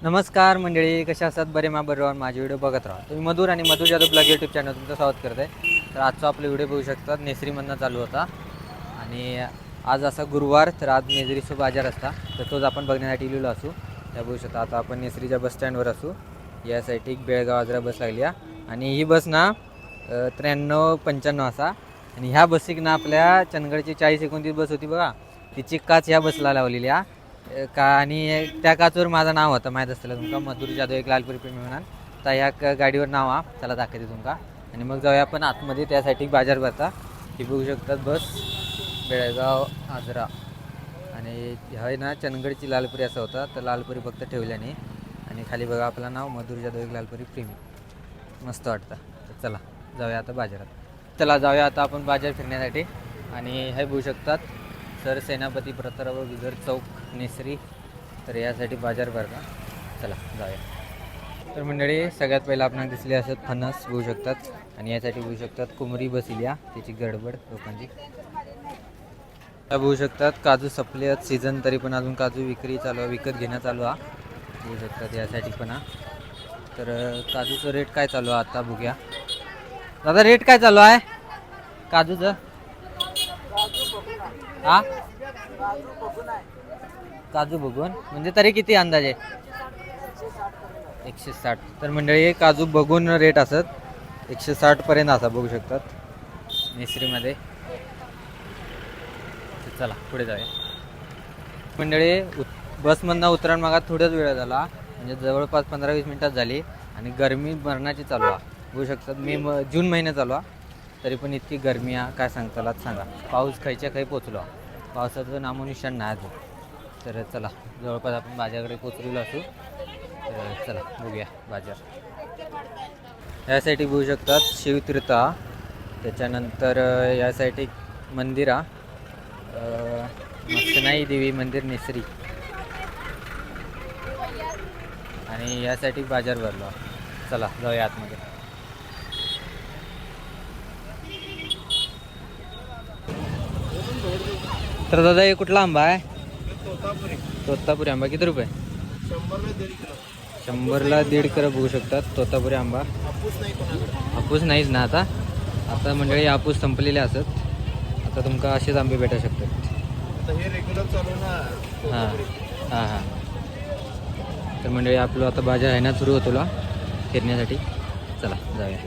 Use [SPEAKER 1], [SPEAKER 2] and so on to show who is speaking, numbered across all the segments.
[SPEAKER 1] नमस्कार मंडळी, कशा असतात? बरे बरोबर माझे व्हिडिओ बघत राहा. तुम्ही मधुर आणि मधुर जाधव ब्लॉग यूट्यूब चॅनल तुमचं स्वागत करत आहे. तर आजचा आपला व्हिडिओ बघू शकतात नेसरीमधनं चालू होता आणि आज असा गुरुवार, तर आज नेसरीचा बाजार असता, तर तोच आपण बघण्यासाठी लिहिलो असू. त्या बघू शकता. आता आपण नेसरीच्या बस स्टँडवर असू. या साईड एक बेळगाव आजरा बस लागली आहे आणि ही बस ना 93-95 असा. आणि ह्या बसीक ना आपल्या चंदगडची 40-29 बस होती बघा, तिची काच ह्या बसला लावलेली आहे का. आणि त्या काचवर माझं नाव होतं, माहीत असतं तुमका, मधुर जाधव एक लालपुरी प्रेमी म्हणून. तर ह्या गाडीवर नाव हा त्याला दाखवते तुमका. आणि मग जाऊया आपण आतमध्ये, त्यासाठी बाजार भरता. ही बघू शकतात बस बेळगाव आजरा. आणि ह्या ना चंदगडची लालपुरी असं होता, तर लालपुरी फक्त ठेवल्याने. आणि खाली बघा आपलं नाव मधुर जाधव एक लालपुरी प्रेमी, मस्त वाटतं. तर चला जाऊया आता बाजारात. चला जाऊया आता आपण बाजार फिरण्यासाठी. आणि हे बघू शकतात सर सेनापती प्रतापराव बिदर चौक नेसरी. तर यासाठी बाजार भरला. चला जाऊया. तर मंडळी सगळ्यात पहिला आपल्याला दिसले असत फणस बघू शकतात. आणि यासाठी बघू शकतात कुमरी बसिल्या, त्याची गडबड लोकांची. त्या बघू शकतात काजू सपले आहेत सीझन, तरी पण अजून काजू विक्री चालू आहे, विकत घेणं चालू आहे. बघू शकतात यासाठी पण. तर काजूचं रेट काय चालू आहे आता बघूया. दादा रेट काय चालू आहे काजूचं? हा काजू बघून म्हणजे तरी किती अंदाजे? 160. तर मंडळी काजू बघून रेट असत 160 पर्यंत असा बघू शकतात नेसरीमध्ये. चला पुढे जाऊया मंडळी. बसमधनं उतरण मागा थोड्याच वेळ झाला, म्हणजे जवळपास 15-20 मिनिटात झाली. आणि गरमी मरणाची चालू आहे बघू शकतात. जून महिना चालू आहे, तरी पण इतकी गरमी आहे काय सांगताला सांगा. पाऊस खायच्या काही पोचलो, पावसाचं नामोनिशाण नाही अजून. तर चला जवळपास आपण बाजाराकडे पोचलेलो असू. तर चला बघूया बाजार. यासाठी बघू शकतात शिवतीर्था, त्याच्यानंतर या साईड एक मंदिर आहे मस्तनाई देवी मंदिर नेसरी. आणि यासाठी बाजार भरलो. चला जाऊया आतमध्ये. तर दादा हे कुठला आंबा आहे? तोतापुरी आंबा. किती रुपये? 100ला 1.5 किलो बघू शकतात तोतापुरी आंबा. हापूस नाहीच ना आता. आता मंडळी हापूस संपलेले असत. आता तुमका असेच आंबे भेटू शकतात. हां हां हां. तर मंडळी आपलं आता बाजार आहे ना सुरू होतो फिरण्यासाठी. चला जाऊया.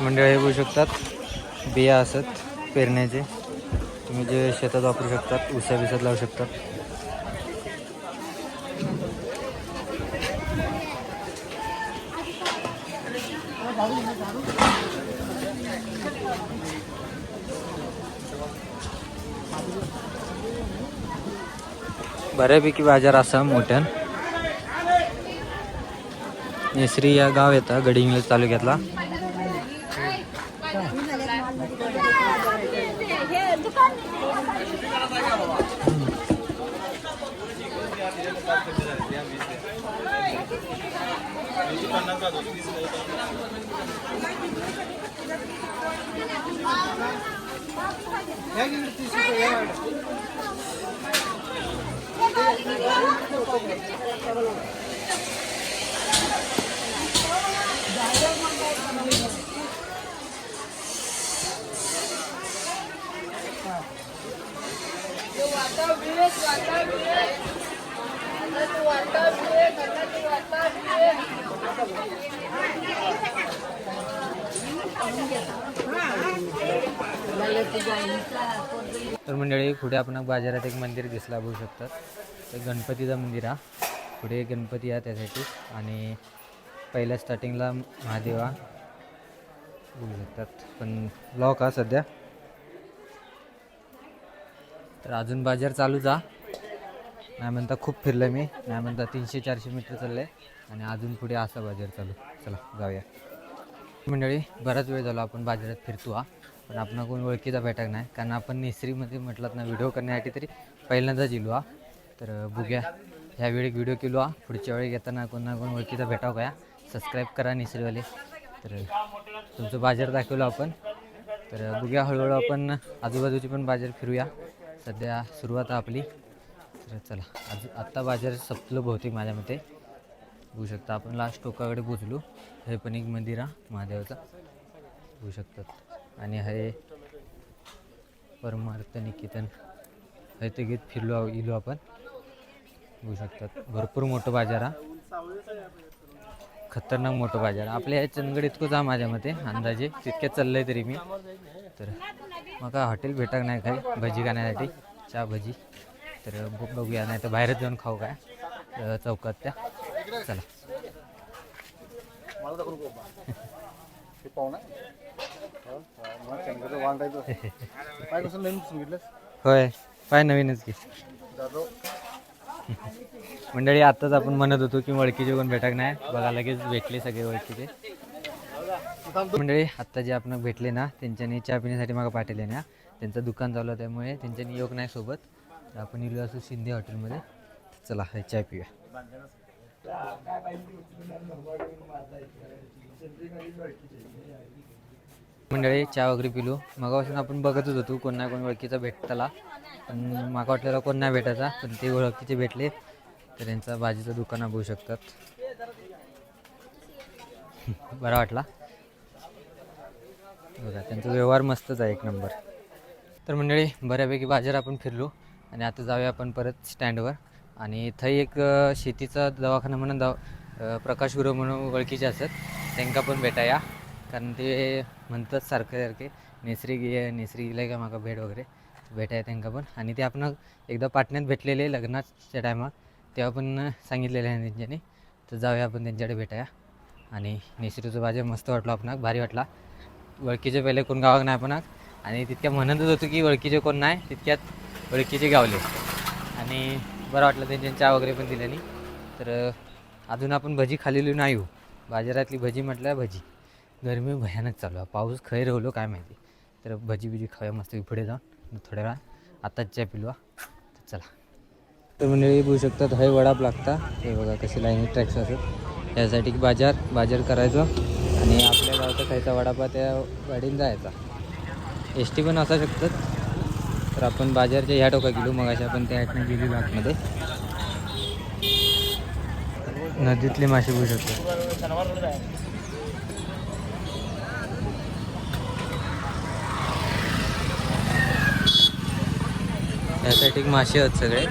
[SPEAKER 1] मंडळ हे बघू शकतात बिया असत पेरण्याचे, तुम्ही जे शेतात वापरू शकतात, उसा बिसात लावू शकतात. बऱ्यापैकी बाजार असा मोठ्यान. नेसरी या गाव येतं गडिंग्लज तालुक्यातला. तर मंडळी पुढे आपण बाजारात एक मंदिर दिसला बघू शकतात. तर गणपतीचं मंदिर हा, पुढे गणपती आहे त्यासाठी, आणि पहिल्या स्टार्टिंगला महादेवा बोलू शकतात. पण ब्लॉक हा सध्या. तर अजून बाजार चालूच हा, नाही म्हणता खूप फिरलं मी, नाही म्हणता 300-400 मीटर चालले आणि अजून पुढे असा बाजार चालू. चला जाऊया मंडळी. बराच वेळ झाला आपण बाजारात फिरतो हा, पण आपण कोण ओळखीचा भेटक नाही, कारण आपण नेसरीमध्ये म्हटलं ना व्हिडिओ करण्यासाठी तरी पहिल्यांदाच येलो हा. तर बघूया ह्यावेळी व्हिडिओ केलो हा, पुढच्या वेळी येताना कोण ना कोण ओळखीचा भेटाव काय. सबस्क्राईब करा नेसरीवाले. तर तुमचं बाजार दाखवलं आपण. तर बघूया हळूहळू आपण आजूबाजूची पण बाजार फिरूया. सध्या सुरुवात आहे आपली. तर चला आत्ता बाजार संपलं बहुतेक माझ्या मते. बघू शकता आपण लास्ट टोकाकडे पोचलो. हे पण एक मंदिर हा महादेवाचा बघू शकतात. आणि हे परमार्थ निकेतन हे ते घेत फिरलो इलो आपण बघू शकतात. भरपूर मोठं बाजार हा, खतरनाक मोठं बाजार. आपल्या ह्या चंदगड इतकंच हा माझ्या मते अंदाजे, तितक्यात चाललं आहे तरी मी. तर मग हॉटेल भेटक नाही काय भजी खाण्यासाठी, चहा भजी. तर बघूया, नाही तर बाहेरच जाऊन खाऊ काय चौकात त्या. चला होय, पाय नवीनच की मंडळी. आत्ताच आपण म्हणत होतो की ओळखीचे कोण भेटक नाही, बघा लगेच भेटले सगळे ओळखीचे मंडळी. आत्ता जे आपण भेटले ना, त्यांच्यानी चहा पिण्यासाठी मला पाठवले ना, त्यांचं दुकान चालू त्यामुळे त्यांच्यानी योग नाही सोबत. तर आपण इलो असू शिंदे हॉटेलमध्ये. चला हे चहा पिऊया. मंडळी चहा वगैरे पिलो. मगापासून आपण बघतच होतो कोण ना कोण ओळखीचा भेटताला, पण माका वाटलेला कोण नाही भेटायचा, पण ते ओळखीचे भेटले. तर त्यांचा भाजीचं दुकान बघू शकतात. बरा वाटला बघा, त्यांचा व्यवहार मस्तच आहे, एक नंबर. तर मंडळी बऱ्यापैकी बाजार आपण फिरलो आणि आता जाऊया आपण परत स्टँडवर. आणि थंय एक शेतीचा दवाखाना म्हणून प्रकाश गुरव म्हणून ओळखीचे असतात, त्यांना पण भेटाया. कारण ते म्हणतात सारखे नेसरी गेलं का माका भेट वगैरे भेटाया त्यांना पण. आणि ते आपण एकदा पाटण्यात भेटलेले लग्नाच्या टायमात, तेव्हा पण सांगितलेलं आहे त्यांच्यानी. तर जाऊया आपण त्यांच्याकडे भेटाया. आणि नेसरीचं बाजार मस्त वाटलं आपण, भारी वाटला. ओळखीचे पहिले कोण गावाक नाही पण, आणि तितक्या म्हणतच होतो की ओळखीचे कोण नाही, तितक्यात ओळखीचे गावले. आणि बरं वाटलं त्यांच्या चहा वगैरे पण दिल्याने. तर अजून आपण भजी खाल्लेली नाही हो, बाजारातली भजी म्हटलं भजी. गरमी भयानक चालू आहे, पाऊस खैर होलो काय माहिती. तर भजी खाऊया मस्त पुढे जाऊन थोड्या वेळा. आत्ताच चहा पिलवा. तर चला. तर मंडळी बघू शकतात हे वडाप लागता, हे बघा कशी लाईन ट्रॅक्स असत. यासाठी बाजार करायचं आणि आपल्या गावचा खायचा वडापा त्या गाडीने जायचा. एस टी पण असू शकतात. तर आपण बाजारच्या ह्या टोका गेलो, मग अशा आपण त्या ह्यातनं गेली आतमध्ये. नदीतले मासे बघू शकतो. यासाठी मासे आहेत सगळे.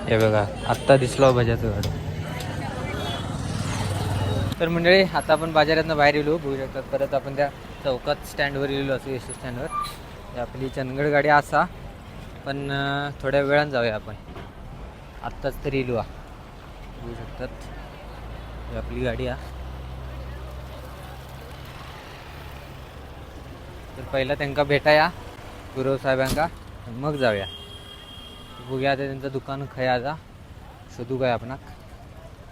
[SPEAKER 1] हे बघा आत्ता दिसलो भज्याचं गाडं. तर मंडळी आता आपण बाजारातनं बाहेर येलो बघू शकतात. परत आपण त्या चौकात स्टँडवर येलो असू, एस टी स्टँडवर. आपली चंदगड गाडी असा, पण थोड्या वेळानं जाऊया आपण. आत्ताच तरी येलो बघू शकतात, ही आपली गाडी आहे. तर पहिला त्यांना भेटाया गुरव साहेबांका, मग जाऊया. बघूया आता त्यांचं दुकान खय आता शोधू काय आपण.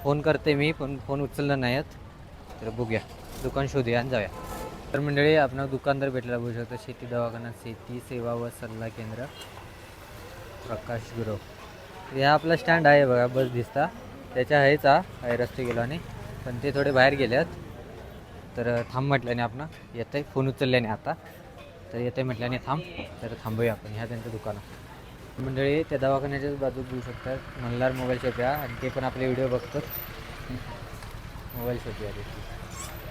[SPEAKER 1] फोन करते मी, पण फोन उचललं नाही आहेत. तर बघूया दुकान शोधूया आणि जाऊया. तर मंडळी आपण दुकानदार भेटला बघू शकतो. शेती दवाखाना, शेती सेवा व सल्ला केंद्र, प्रकाश गुरव. ह्या आपला स्टँड आहे बघा, बस दिसता त्याच्या आहेच आहे रस्ते गेलो. आणि पण ते थोडे बाहेर गेल्यात. तर थांब म्हटल्याने आपण येत आहे, फोन उचलल्याने आता. तर येते म्हटल्याने थांब. तर थांबूया आपण ह्या त्यांचं दुकानात. मंडळी त्या दवाखान्याच्याच बाजूत बघू शकतात मल्हार मोबाईल शॉप आहे, आणि ते पण आपले व्हिडिओ बघतात. मोबाईल शॉप आहे.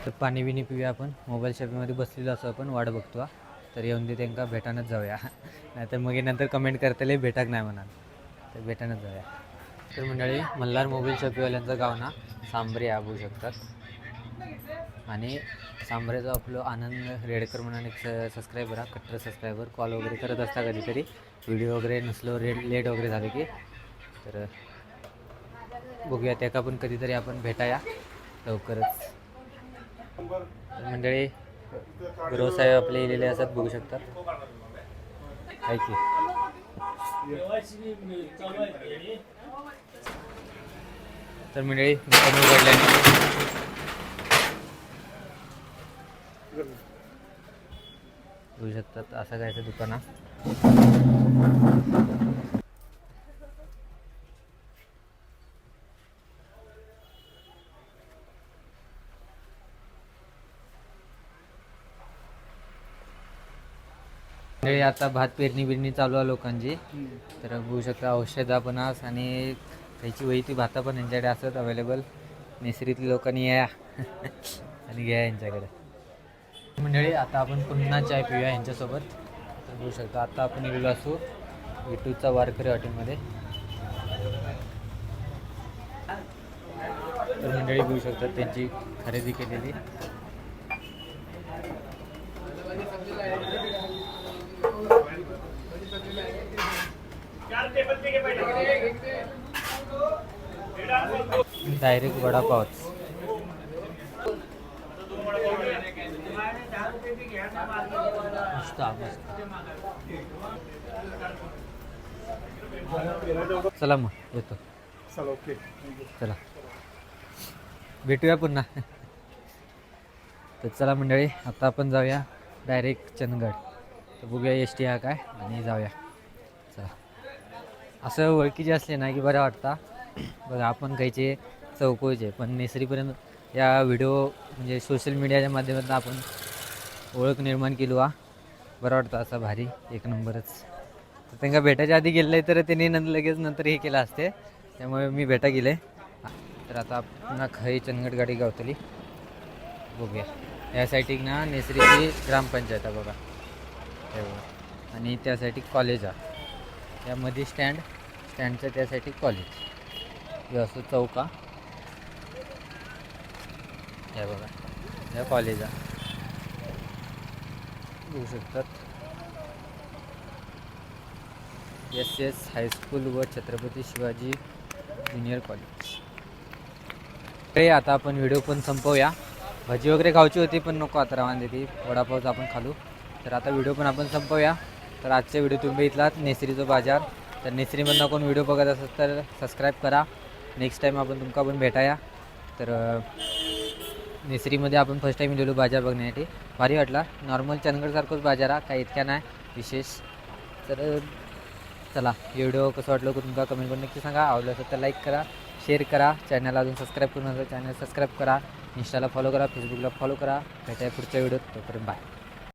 [SPEAKER 1] तर पाणी बिणी पिऊया आपण. मोबाईल शॉपीमध्ये बसलेलो असं आपण वाट बघतो. तर येऊन दे त्यांना भेटानच जाऊया, नाहीतर मग नंतर कमेंट करताले भेटाक नाही म्हणाल. तर भेटानच जाऊया. तर मंडळी मल्हार मोबाईल शॉपीवाल्यांचं गाव ना सांबरे या बघू शकतात. आणि सांबरेचा आपलं आनंद रेडकर म्हणून एक सबस्क्रायबर हा कट्टर सबस्क्रायबर कॉल वगैरे करत असता कधीतरी व्हिडिओ वगैरे नसलो लेट वगैरे झाले की. तर बघूया त्याका पण कधीतरी आपण भेटाया लवकरच. मंडळी गुरुसाहेब आपले लिहिलेले असतात बघू शकतात. काय की तर मंडळी दुकान उघडल्याने बघू शकतात असं कायचं दुकान आहे. आता भात पेरणी चालू आहे लोकांची. तर बघू शकता औषधा पण आस आणि त्याची वही ती भाता पण यांच्याकडे असतात अवेलेबल. नेसरीतल्या लोकांनी या आणि घ्या यांच्याकडे. मंडळी आता आपण पुन्हा चाय पिऊया यांच्यासोबत. तर बघू शकता आता आपण गेलेलो असू विटूचा वारकरी हॉटेलमध्ये. तर मंडळी बघू शकतात त्यांची खरेदी केलेली. डायरेक्ट वडापावच. मस्त चला मग येतो. चला भेटूया पुन्हा. तर चला मंडळी आता आपण जाऊया डायरेक्ट चंदगड. तर बघूया एस टी हा काय आणि जाऊया. चला असं ओळखीचे असले ना की बरं वाटतं. बघा आपण काहीचे चौकोचे पण नेसरीपर्यंत या व्हिडिओ म्हणजे सोशल मीडियाच्या माध्यमातून आपण ओळख निर्माण केलो हा. बरं वाटतं असं भारी एक नंबरच. तर त्यांना भेटायच्या आधी गेलं आहे तर त्यांनी लगेच नंतर हे केलं असते त्यामुळे मी भेटा गेले. तर आता पुन्हा खरी चंदगड गाडी गावतली बघूया. यासाठी ना नेसरीची ग्रामपंचायत आहे बघा हे बघा. आणि त्यासाठी कॉलेज आहे. यामध्ये स्टँडचं त्यासाठी कॉलेज हे असं चौका हे बघा या कॉलेज आहे बघू शकतात. एस हायस्कूल व छत्रपती शिवाजी ज्युनियर कॉलेज. ते आता आपण व्हिडिओ पण संपवूया. भजी वगैरे खायची होती पण नको आता रवान देते वडापावच आपण खालू. तर आता व्हिडिओ पण आपण संपवूया. तर आजचा व्हिडिओ तुम्ही इथलात नेसरीचा बाजार. तर नेसरीमधनं कोण व्हिडिओ बघत असेल तर सबस्क्राईब करा. नेक्स्ट टाईम आपण तुमका पण भेटाया. तर नेसरीमध्ये आपण फर्स्ट टाईम गेलो बाजार बघण्यासाठी. भारी वाटला. नॉर्मल चंदगडसारखंच बाजार आहे काही इतक्या नाही विशेष. तर चला व्हिडिओ कसं वाटलं की तुमका कमेंट करून नक्की सांगा. आवडलं असेल तर लाईक करा शेअर करा. चॅनलला अजून सबस्क्राईब करून चॅनल सबस्क्राईब करा. इंस्टाला फॉलो करा फेसबुकला फॉलो करा. भेटाय पुढच्या व्हिडिओत. तोपर्यंत बाय.